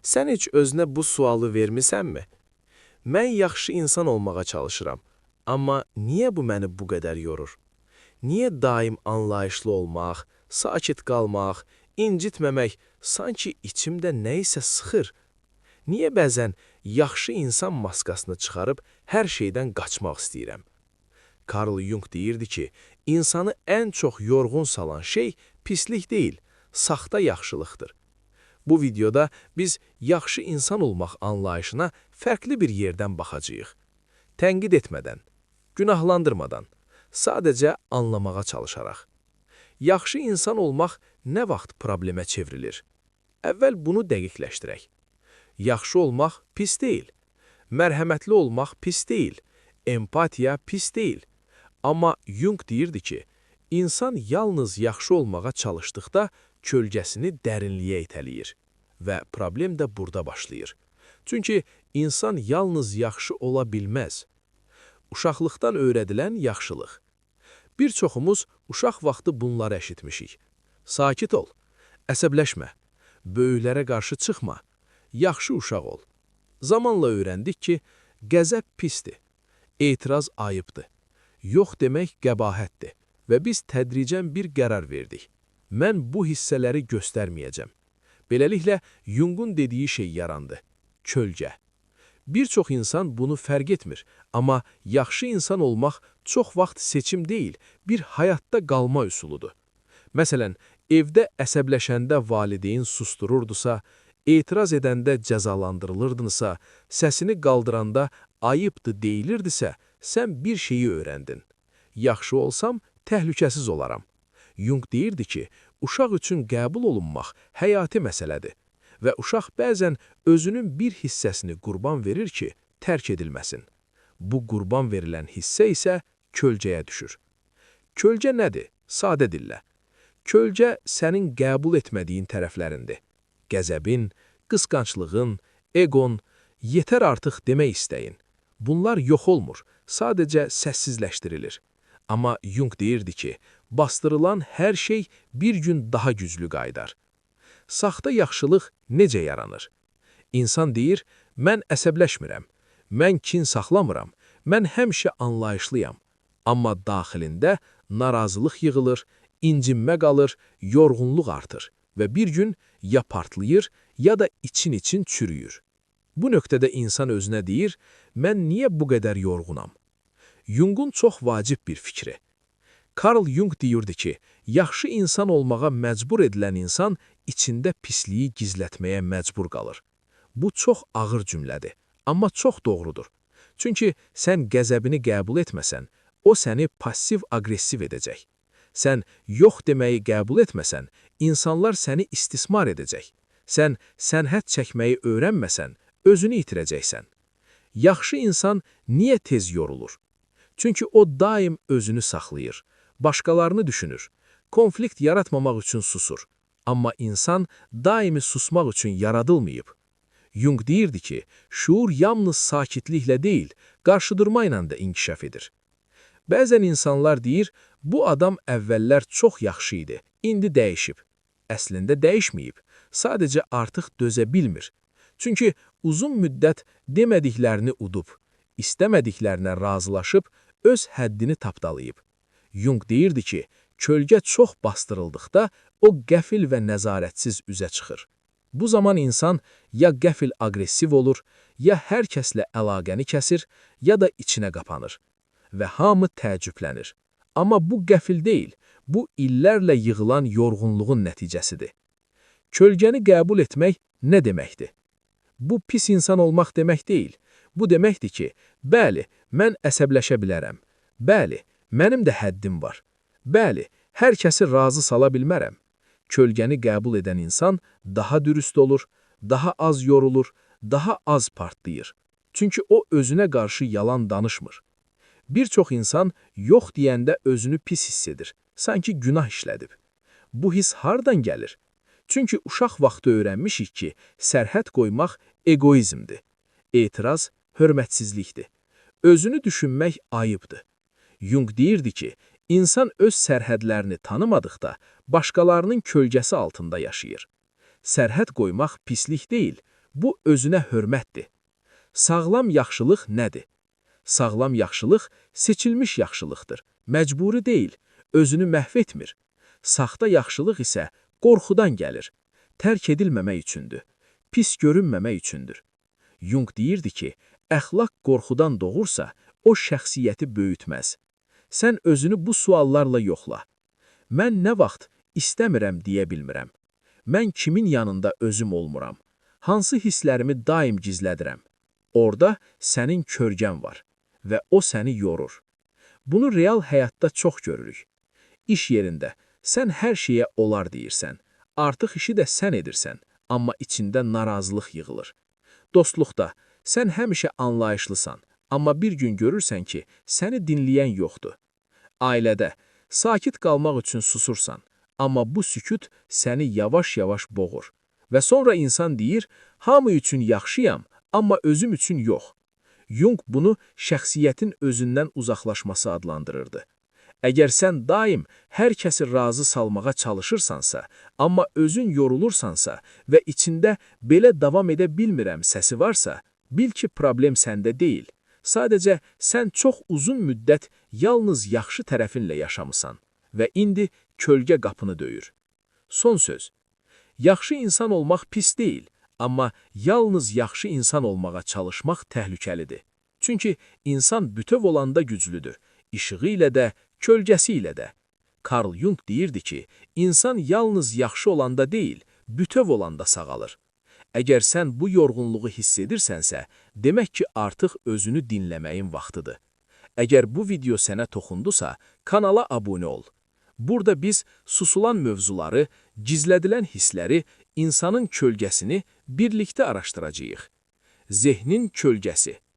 Sən heç özünə bu sualı vermisənmi? Mən yaxşı insan olmağa çalışıram, amma niyə bu məni bu qədər yorur? Niyə daim anlayışlı olmaq, sakit qalmaq, incitməmək sanki içimdə nə isə sıxır? Niyə bəzən yaxşı insan maskasını çıxarıb hər şeydən qaçmaq istəyirəm? Karl Jung deyirdi ki, insanı ən çox yorğun salan şey pislik deyil, saxta yaxşılıqdır. Bu videoda biz yaxşı insan olmaq anlayışına fərqli bir yerdən baxacağıq. Tənqid etmədən, günahlandırmadan, sadəcə anlamağa çalışaraq. Yaxşı insan olmaq nə vaxt problemə çevrilir? Əvvəl bunu dəqiqləşdirək. Yaxşı olmaq pis deyil. Mərhəmətli olmaq pis deyil. Empatiya pis deyil. Amma Jung deyirdi ki, insan yalnız yaxşı olmağa çalışdıqda kölgəsini dərinliyə itələyir və problem də burada başlayır. Çünki insan yalnız yaxşı ola bilməz. Uşaqlıqdan öyrədilən yaxşılıq. Bir çoxumuz uşaq vaxtı bunları eşitmişik. Sakit ol, əsəbləşmə, böyüklərə qarşı çıxma, yaxşı uşaq ol. Zamanla öyrəndik ki, qəzəb pisdir, etiraz ayıbdır, yox demək qəbahətdir və biz tədricən bir qərar verdik. Mən bu hissələri göstərməyəcəm. Beləliklə, Jung'un dediyi şey yarandı. Kölgə. Bir çox insan bunu fərq etmir, amma yaxşı insan olmaq çox vaxt seçim deyil, bir həyatda qalma üsuludur. Məsələn, evdə əsəbləşəndə valideyn sustururdusa, etiraz edəndə cəzalandırılırdınsa, səsini qaldıranda ayıbdır deyilirdisə, sən bir şeyi öyrəndin. Yaxşı olsam, təhlükəsiz olaram. Jung deyirdi ki, uşaq üçün qəbul olunmaq həyati məsələdir və uşaq bəzən özünün bir hissəsini qurban verir ki, tərk edilməsin. Bu qurban verilən hissə isə kölgəyə düşür. Kölgə nədir? Sadə dillə. Kölgə sənin qəbul etmədiyin tərəflərindir. Qəzəbin, qısqanclığın, egon, yetər artıq demək istəyin. Bunlar yox olmur, sadəcə səssizləşdirilir. Amma Jung deyirdi ki, bastırılan hər şey bir gün daha güclü qaydar. Saxta yaxşılıq necə yaranır? İnsan deyir, mən əsəbləşmirəm, mən kin saxlamıram, mən həmişə anlayışlıyam. Amma daxilində narazılıq yığılır, incinmə qalır, yorğunluq artır və bir gün ya partlayır, ya da için çürüyür. Bu nöqtədə insan özünə deyir, mən niyə bu qədər yorğunam? Jung'un çox vacib bir fikri. Karl Jung deyirdi ki, yaxşı insan olmağa məcbur edilən insan içində pisliyi gizlətməyə məcbur qalır. Bu çox ağır cümlədir, amma çox doğrudur. Çünki sən qəzəbini qəbul etməsən, o səni passiv-aqressiv edəcək. Sən yox deməyi qəbul etməsən, insanlar səni istismar edəcək. Sən sənət çəkməyi öyrənməsən, özünü itirəcəksən. Yaxşı insan niyə tez yorulur? Çünki o daim özünü saxlayır, başqalarını düşünür, konflikt yaratmamaq üçün susur. Amma insan daimi susmaq üçün yaradılmayıb. Jung deyirdi ki, şuur yalnız sakitliklə deyil, qarşıdurmayla da inkişaf edir. Bəzən insanlar deyir, bu adam əvvəllər çox yaxşı idi, indi dəyişib. Əslində dəyişməyib, sadəcə artıq dözə bilmir. Çünki uzun müddət demədiklərini udub, istəmədiklərinə razılaşıb, öz həddini tapdalayıb. Jung deyirdi ki, kölgə çox bastırıldıqda o qəfil və nəzarətsiz üzə çıxır. Bu zaman insan ya qəfil aqressiv olur, ya hər kəslə əlaqəni kəsir, ya da içinə qapanır. Və hamı təəccüblənir. Amma bu qəfil deyil, bu illərlə yığılan yorğunluğun nəticəsidir. Kölgəni qəbul etmək nə deməkdir? Bu pis insan olmaq demək deyil. Bu deməkdir ki, bəli, mən əsəbləşə bilərəm. Bəli, mənim də həddim var. Bəli, hər kəsi razı sala bilmərəm. Kölgəni qəbul edən insan daha dürüst olur, daha az yorulur, daha az partlayır. Çünki o özünə qarşı yalan danışmır. Bir çox insan yox deyəndə özünü pis hiss edir, sanki günah işlədib. Bu his hardan gəlir? Çünki uşaq vaxtı öyrənmişik ki, sərhəd qoymaq egoizmdir. Etiraz hörmətsizlikdir. Özünü düşünmək ayıbdır. Jung deyirdi ki, insan öz sərhədlərini tanımadıqda başqalarının kölgəsi altında yaşayır. Sərhəd qoymaq pislik deyil, Bu özünə hörmətdir. Sağlam yaxşılıq nədir? Sağlam yaxşılıq seçilmiş yaxşılıqdır. Məcburi deyil, özünü məhv etmir. Saxta yaxşılıq isə qorxudan gəlir. Tərk edilməmək üçündür. Pis görünməmək üçündür. Jung deyirdi ki, əxlaq qorxudan doğursa, o şəxsiyyəti böyütməz. Sən özünü bu suallarla yoxla. Mən nə vaxt istəmirəm deyə bilmirəm. Mən kimin yanında özüm olmuram? Hansı hisslərimi daim gizlədirəm? Orada sənin kölgən var və o səni yorur. Bunu real həyatda çox görürük. İş yerində sən hər şeyə olar deyirsən, artıq işi də sən edirsən, amma içində narazılıq yığılır. Dostluqda sən həmişə anlayışlısan, amma bir gün görürsən ki, səni dinləyən yoxdur. Ailədə sakit qalmaq üçün susursan, amma bu sükut səni yavaş-yavaş boğur. Və sonra insan deyir, hamı üçün yaxşıyam, amma özüm üçün yox. Jung bunu şəxsiyyətin özündən uzaqlaşması adlandırırdı. Əgər sən daim hər kəsi razı salmağa çalışırsansa, amma özün yorulursansa və içində belə davam edə bilmirəm səsi varsa, bil ki, problem səndə deyil. Sadəcə sən çox uzun müddət yalnız yaxşı tərəfinlə yaşamısan və indi kölgə qapını döyür. Son söz. Yaxşı insan olmaq pis deyil, amma yalnız yaxşı insan olmağa çalışmaq təhlükəlidir. Çünki insan bütöv olanda güclüdür, işığı ilə də, kölgəsi ilə də. Carl Jung deyirdi ki, insan yalnız yaxşı olanda deyil, bütöv olanda sağalır. Əgər sən bu yorğunluğu hiss edirsənsə, demək ki, artıq özünü dinləməyin vaxtıdır. Əgər bu video sənə toxundusa, kanala abunə ol. Burada biz susulan mövzuları, gizlədilən hissləri, insanın kölgəsini birlikdə araşdıracağıq. Zehnin kölgəsi.